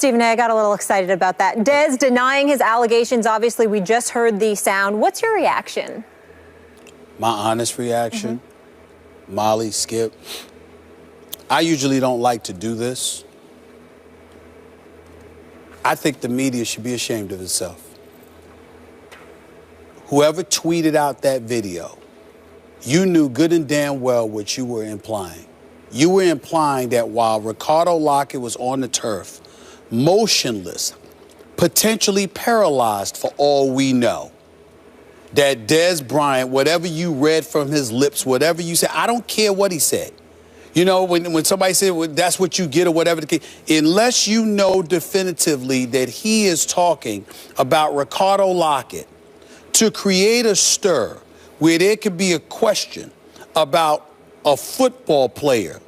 Stephen A., I got a little excited about that. Dez denying his allegations. Obviously, we just heard the sound. What's your reaction? My honest reaction, Molly, Skip, I usually don't like to do this. I think the media should be ashamed of itself. Whoever tweeted out that video, you knew good and damn well what you were implying. You were implying that while Ricardo Lockett was on the turf, motionless, potentially paralyzed for all we know, that Dez Bryant, whatever you read from his lips, whatever you said, I don't care what he said. You know, when somebody said, well, that's what you get or whatever the case, unless you know definitively that he is talking about Ricardo Lockett to create a stir where there could be a question about a football player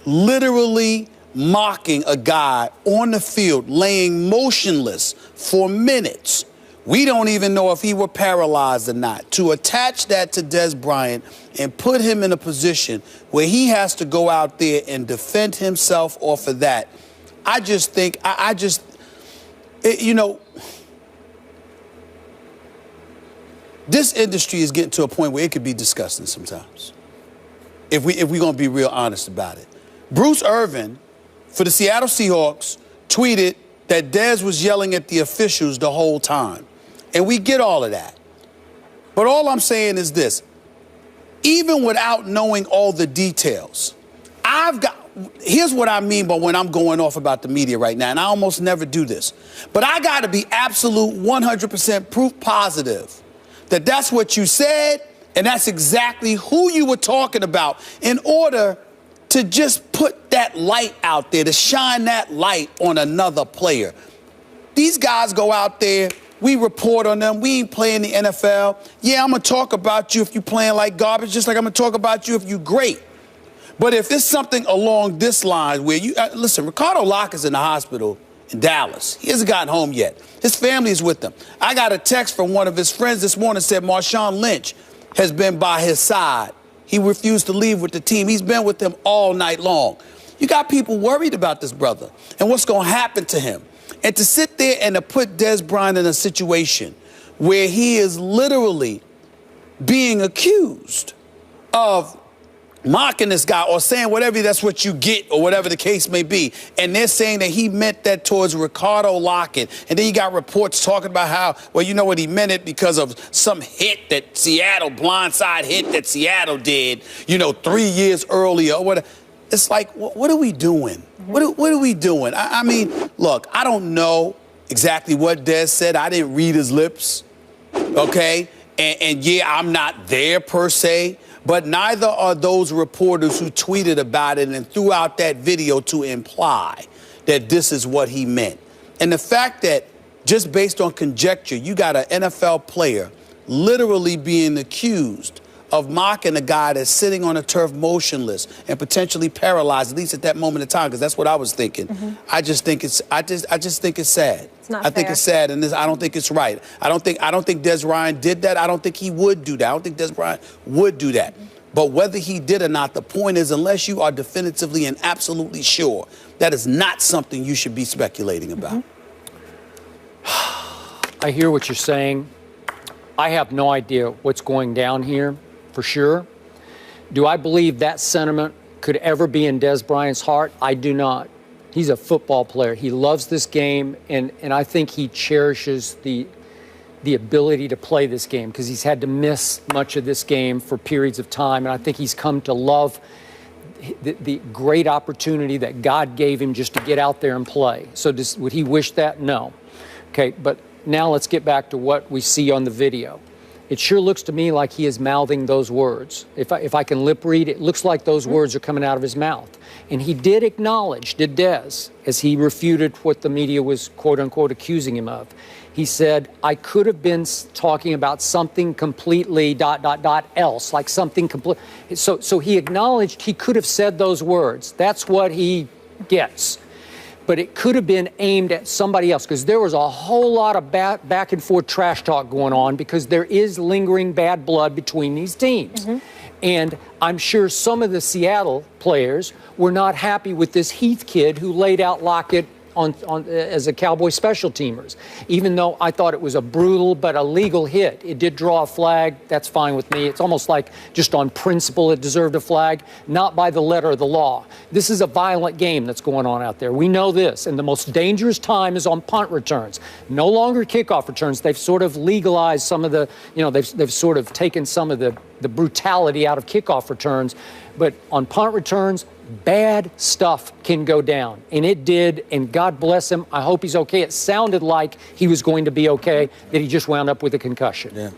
literally mocking a guy on the field, laying motionless for minutes. We don't even know if he were paralyzed or not. To attach that to Dez Bryant and put him in a position where he has to go out there and defend himself off of that, I just think, you know, this industry is getting to a point where it could be disgusting sometimes, if we're going to be real honest about it. Bruce Irvin, for the Seattle Seahawks, tweeted that Dez was yelling at the officials the whole time. And we get all of that. But all I'm saying is this. Even without knowing all the details, here's what I mean by when I'm going off about the media right now, and I almost never do this. But I got to be absolute 100% proof positive that that's what you said and that's exactly who you were talking about in order to just put that light out there, to shine that light on another player. These guys go out there, we report on them, we ain't playing the NFL. Yeah, I'm going to talk about you if you're playing like garbage, just like I'm going to talk about you if you're great. But if it's something along this line where you, listen, Ricardo Lockett's in the hospital in Dallas. He hasn't gotten home yet. His family is with him. I got a text from one of his friends this morning that said Marshawn Lynch has been by his side. He refused to leave with the team. He's been with them all night long. You got people worried about this brother and what's going to happen to him. And to sit there and to put Dez Bryant in a situation where he is literally being accused of mocking this guy or saying whatever, that's what you get or whatever the case may be. And they're saying that he meant that towards Ricardo Lockett. And then you got reports talking about how, well, you know what, he meant it because of some hit that Seattle, blindside hit that Seattle did, you know, 3 years earlier or whatever. It's like, what are we doing? What are we doing? I mean, look, I don't know exactly what Dez said. I didn't read his lips, okay? And yeah, I'm not there per se. But neither are those reporters who tweeted about it and threw out that video to imply that this is what he meant. And the fact that just based on conjecture, you got an NFL player literally being accused of mocking a guy that's sitting on a turf motionless and potentially paralyzed, at least at that moment in time, because that's what I was thinking. I just think it's sad. It's not I think fair. it's sad, and I don't think it's right. I don't think Dez Bryant did that. I don't think he would do that. I don't think Dez Bryant would do that. But whether he did or not, the point is, unless you are definitively and absolutely sure, that is not something you should be speculating about. I hear what you're saying. I have no idea what's going down here, for sure. Do I believe that sentiment could ever be in Dez Bryant's heart? I do not. He's a football player. He loves this game, and I think he cherishes the ability to play this game because he's had to miss much of this game for periods of time, and I think he's come to love the great opportunity that God gave him just to get out there and play. So would he wish that? No. Okay, but now let's get back to what we see on the video. It sure looks to me like he is mouthing those words. If I can lip read, it looks like those words are coming out of his mouth. And he did acknowledge, did Dez, as he refuted what the media was, quote unquote, accusing him of. He said, I could have been talking about something completely ... else, like something complete. So he acknowledged he could have said those words. That's what he gets. But it could have been aimed at somebody else because there was a whole lot of back and forth trash talk going on because there is lingering bad blood between these teams. And I'm sure some of the Seattle players were not happy with this Heath kid who laid out Lockett as a Cowboy special teamers, even though I thought it was a brutal but a legal hit. It did draw a flag. That's fine with me. It's almost like just on principle it deserved a flag, not by the letter of the law. This is a violent game that's going on out there. We know this. And the most dangerous time is on punt returns. No longer kickoff returns. They've sort of legalized some of the, they've sort of taken some of the brutality out of kickoff returns. But on punt returns, bad stuff can go down. And it did, and God bless him. I hope he's okay. It sounded like he was going to be okay, that he just wound up with a concussion. Yeah.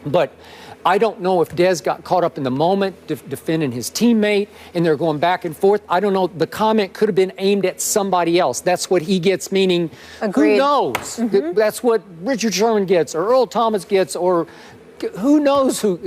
But I don't know if Dez got caught up in the moment defending his teammate, and they're going back and forth. I don't know. The comment could have been aimed at somebody else. That's what he gets, meaning Agreed. Who knows? That's what Richard Sherman gets, or Earl Thomas gets, or who knows who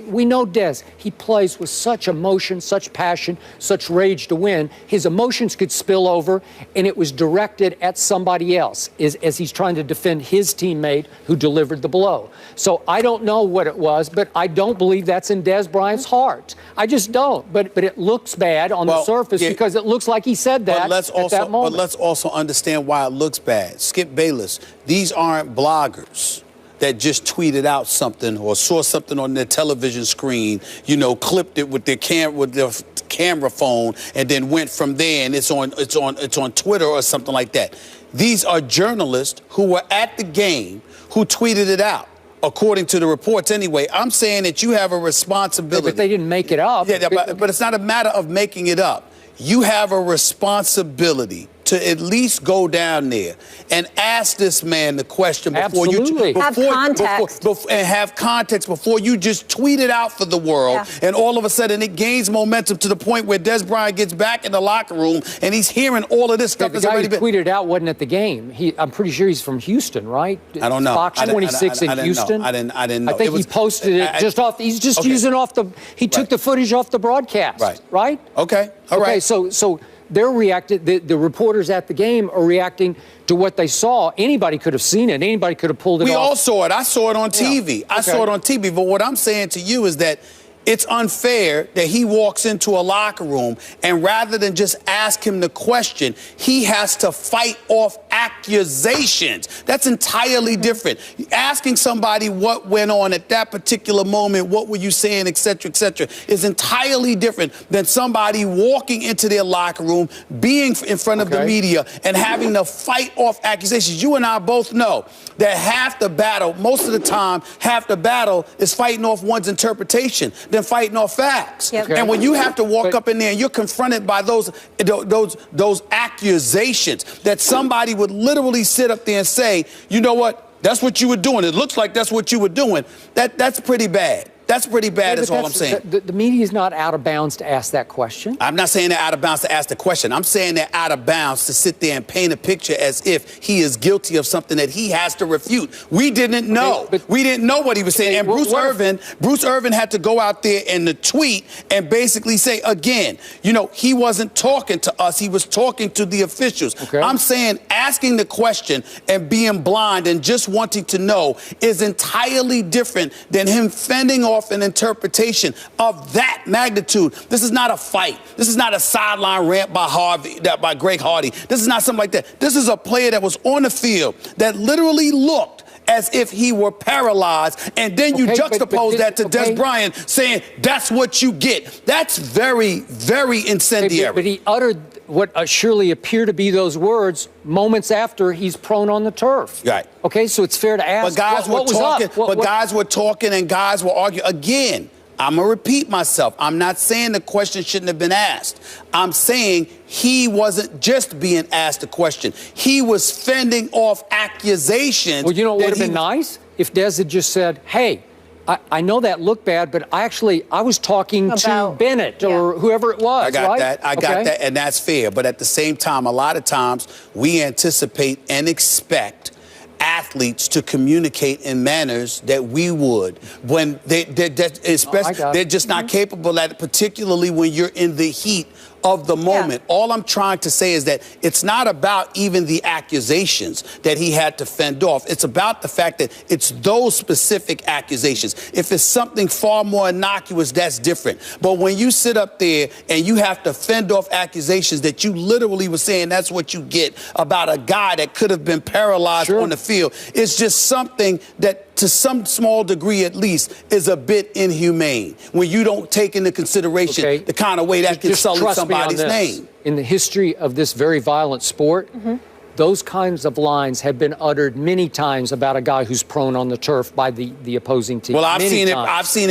we know Dez. He plays with such emotion, such passion, such rage to win. His emotions could spill over, and it was directed at somebody else as he's trying to defend his teammate who delivered the blow. So I don't know what it was, but I don't believe that's in Dez Bryant's heart. I just don't. But it looks bad on the surface because it looks like he said that at that moment. But let's also understand why it looks bad. Skip Bayless, these aren't bloggers that just tweeted out something or saw something on their television screen, clipped it with their camera phone, and then went from there, and it's on Twitter or something like that. These are journalists who were at the game who tweeted it out, according to the reports anyway. I'm saying that you have a responsibility. But they didn't make it up. Yeah, but it's not a matter of making it up. You have a responsibility to at least go down there and ask this man the question before Absolutely. Have context. and have context before you just tweet it out for the world. And all of a sudden it gains momentum to the point where Dez Bryant gets back in the locker room and he's hearing all of this stuff. The guy who tweeted out wasn't at the game. I'm pretty sure he's from Houston, right? I don't know. Fox 26 in Houston. I didn't know. I think he posted it just off. He's just using off the. He took the footage off the broadcast. Right. Okay. All right. So they're reacting. The reporters at the game are reacting to what they saw. Anybody could have seen it. Anybody could have pulled it off. We all saw it. I saw it on TV. Yeah. I saw it on TV. But what I'm saying to you is that it's unfair that he walks into a locker room and rather than just ask him the question, he has to fight off accusations. That's entirely different. Asking somebody what went on at that particular moment, what were you saying, et cetera, is entirely different than somebody walking into their locker room, being in front of the media, and having to fight off accusations. You and I both know that half the battle, most of the time, half the battle is fighting off one's interpretation than fighting off facts. And when you have to walk up in there and you're confronted by those accusations that somebody would literally sit up there and say, you know what, that's what you were doing. It looks like that's what you were doing. That's pretty bad. That's pretty bad, is all I'm saying. The media is not out of bounds to ask that question. I'm not saying they're out of bounds to ask the question. I'm saying they're out of bounds to sit there and paint a picture as if he is guilty of something that he has to refute. We didn't know. We didn't know what he was saying. And Bruce Irvin had to go out there in the tweet and basically say, again, he wasn't talking to us. He was talking to the officials. I'm saying asking the question and being blind and just wanting to know is entirely different than him fending off an interpretation of that magnitude. This is not a fight. This is not a sideline rant by Greg Hardy. This is not something like that. This is a player that was on the field that literally looked as if he were paralyzed, and then you juxtapose that to Dez Bryant saying that's what you get. That's very, very incendiary. But he uttered what surely appear to be those words moments after he's prone on the turf. Right. Okay, so it's fair to ask. But guys were talking. Guys were talking, and guys were arguing. Again, I'm gonna repeat myself. I'm not saying the question shouldn't have been asked. I'm saying he wasn't just being asked a question. He was fending off accusations. Well, you know what would have been nice? If Dez had just said, hey, I know that looked bad, but I was talking to Bennett or whoever it was. I got that. I got that, and that's fair. But at the same time, a lot of times we anticipate and expect athletes to communicate in manners that we would when they're just not capable at it, particularly when you're in the heat of the moment. All I'm trying to say is that it's not about even the accusations that he had to fend off. It's about the fact that it's those specific accusations. If it's something far more innocuous, that's different. But when you sit up there and you have to fend off accusations that you literally were saying that's what you get about a guy that could have been paralyzed on the field, it's just something that, to some small degree at least, is a bit inhumane when you don't take into consideration the kind of way that can sully somebody's name. In the history of this very violent sport, those kinds of lines have been uttered many times about a guy who's prone on the turf by the opposing team. Well, I've seen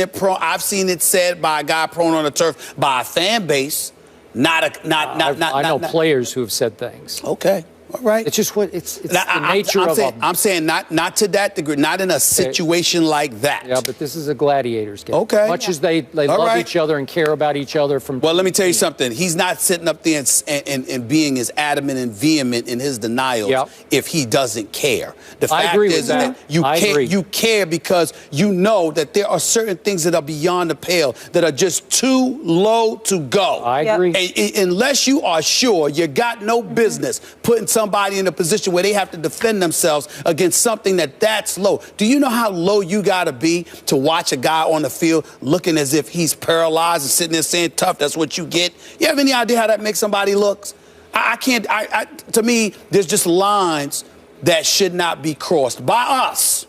it said by a guy prone on the turf by a fan base, I know players who have said things. Okay. All right. It's just what it's the nature of it. I'm saying not to that degree, not in a situation like that. Yeah, but this is a gladiators game. Okay. Much as they love each other and care about each other from. Well, let me tell you something. He's not sitting up there and being as adamant and vehement in his denials if he doesn't care. The fact is that you care because you know that there are certain things that are beyond the pale that are just too low to go. I agree. And unless you are sure, you got no business putting somebody in a position where they have to defend themselves against something that's low. Do you know how low you got to be to watch a guy on the field looking as if he's paralyzed and sitting there saying, tough, that's what you get? You have any idea how that makes somebody look? To me, there's just lines that should not be crossed by us.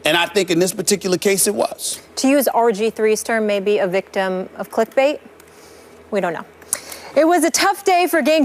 And I think in this particular case, it was. To use RG3's term, maybe a victim of clickbait? We don't know. It was a tough day for game